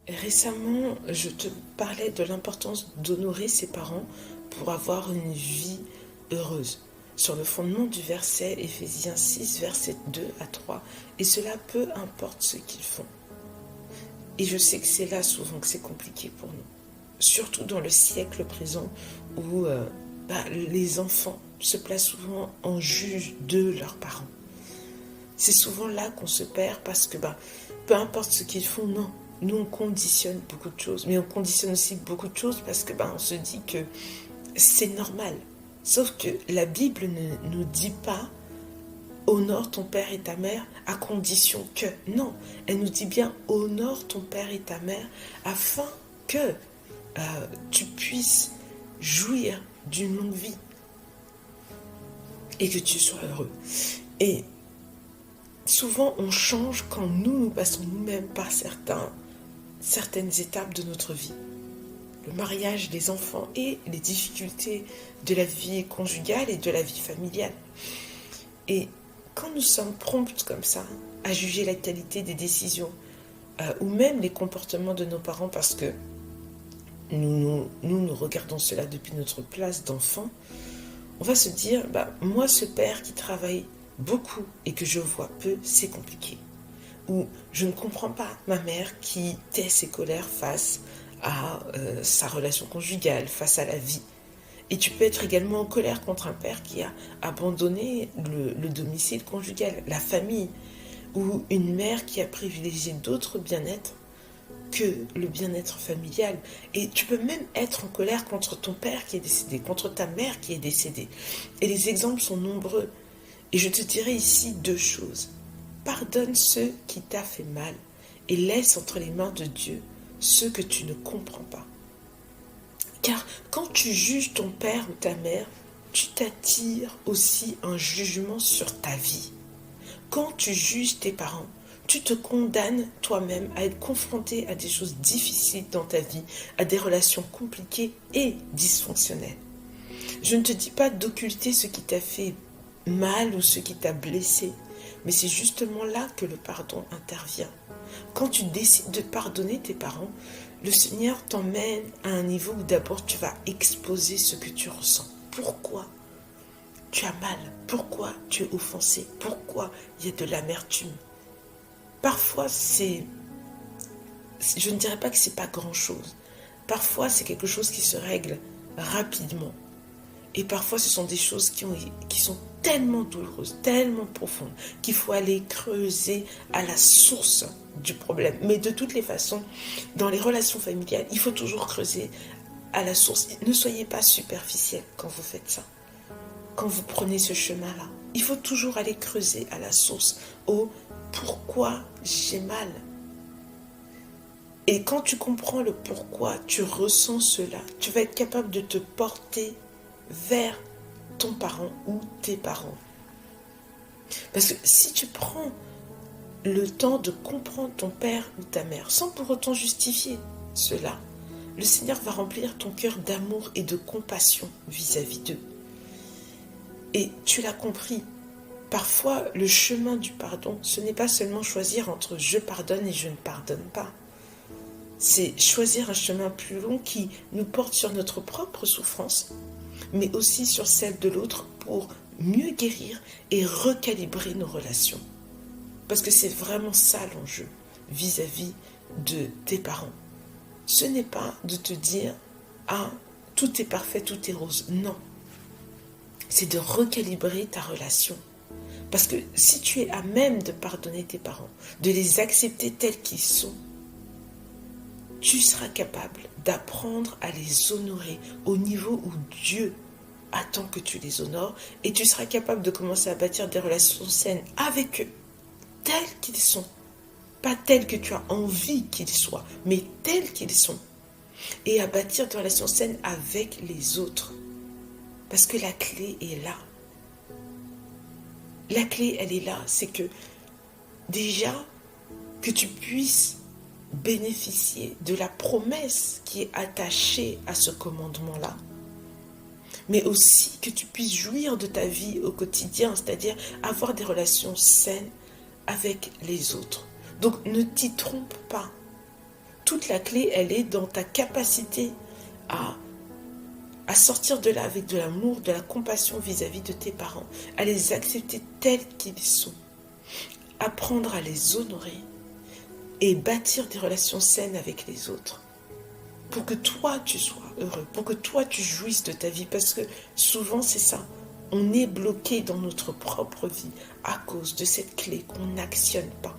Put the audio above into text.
Récemment, je te parlais de l'importance d'honorer ses parents pour avoir une vie heureuse, sur le fondement du verset Éphésiens 6, verset 2 à 3, et cela peu importe ce qu'ils font. Et je sais que c'est là souvent que c'est compliqué pour nous, surtout dans le siècle présent où les enfants se placent souvent en juge de leurs parents. C'est souvent là qu'on se perd parce que peu importe ce qu'ils font, non. Nous, on conditionne beaucoup de choses, mais on conditionne aussi beaucoup de choses parce que on se dit que c'est normal. Sauf que la Bible ne nous dit pas honore ton père et ta mère à condition que. Non, elle nous dit bien honore ton père et ta mère afin que tu puisses jouir d'une longue vie et que tu sois heureux. Et souvent, on change quand nous passons nous-mêmes par certaines étapes de notre vie. Le mariage, les enfants et les difficultés de la vie conjugale et de la vie familiale. Et quand nous sommes promptes comme ça à juger la qualité des décisions ou même les comportements de nos parents parce que nous regardons cela depuis notre place d'enfant, on va se dire, moi ce père qui travaille beaucoup et que je vois peu, c'est compliqué. Ou je ne comprends pas ma mère qui tait ses colères face à sa relation conjugale, face à la vie. Et tu peux être également en colère contre un père qui a abandonné le domicile conjugal, la famille, ou une mère qui a privilégié d'autres bien-être que le bien-être familial. Et tu peux même être en colère contre ton père qui est décédé, contre ta mère qui est décédée. Et les exemples sont nombreux. Et je te dirai ici deux choses. Pardonne ceux qui t'a fait mal et laisse entre les mains de Dieu ceux que tu ne comprends pas. Car quand tu juges ton père ou ta mère, tu t'attires aussi un jugement sur ta vie. Quand tu juges tes parents, tu te condamnes toi-même à être confronté à des choses difficiles dans ta vie, à des relations compliquées et dysfonctionnelles. Je ne te dis pas d'occulter ce qui t'a fait mal ou ce qui t'a blessé, mais c'est justement là que le pardon intervient. Quand tu décides de pardonner tes parents, le Seigneur t'emmène à un niveau où d'abord tu vas exposer ce que tu ressens. Pourquoi tu as mal? Pourquoi tu es offensé? Pourquoi il y a de l'amertume? Parfois, je ne dirais pas que c'est pas grand-chose. Parfois, c'est quelque chose qui se règle rapidement. Et parfois, ce sont des choses qui sont tellement douloureuses, tellement profondes, qu'il faut aller creuser à la source du problème. Mais de toutes les façons, dans les relations familiales, il faut toujours creuser à la source. Ne soyez pas superficiel quand vous faites ça. Quand vous prenez ce chemin-là, il faut toujours aller creuser à la source. Au pourquoi j'ai mal. Et quand tu comprends le pourquoi, tu ressens cela, tu vas être capable de te porter vers ton parent ou tes parents. Parce que si tu prends le temps de comprendre ton père ou ta mère, sans pour autant justifier cela, le Seigneur va remplir ton cœur d'amour et de compassion vis-à-vis d'eux. Et tu l'as compris, parfois le chemin du pardon, ce n'est pas seulement choisir entre je pardonne et je ne pardonne pas. C'est choisir un chemin plus long qui nous porte sur notre propre souffrance, mais aussi sur celle de l'autre pour mieux guérir et recalibrer nos relations. Parce que c'est vraiment ça l'enjeu vis-à-vis de tes parents. Ce n'est pas de te dire « Ah, tout est parfait, tout est rose ». Non. C'est de recalibrer ta relation. Parce que si tu es à même de pardonner tes parents, de les accepter tels qu'ils sont, tu seras capable d'apprendre à les honorer au niveau où Dieu attend que tu les honores et tu seras capable de commencer à bâtir des relations saines avec eux, tels qu'ils sont. Pas tels que tu as envie qu'ils soient, mais tels qu'ils sont. Et à bâtir des relations saines avec les autres. Parce que la clé est là. La clé, elle est là. C'est que déjà, que tu puisses bénéficier de la promesse qui est attachée à ce commandement-là. Mais aussi que tu puisses jouir de ta vie au quotidien, c'est-à-dire avoir des relations saines avec les autres. Donc ne t'y trompe pas. toute la clé, elle est dans ta capacité à sortir de là avec de l'amour, de la compassion vis-à-vis de tes parents, à les accepter tels qu'ils sont, apprendre à les honorer et bâtir des relations saines avec les autres. Pour que toi, tu sois heureux, pour que toi, tu jouisses de ta vie. Parce que souvent, c'est ça. On est bloqué dans notre propre vie à cause de cette clé qu'on n'actionne pas.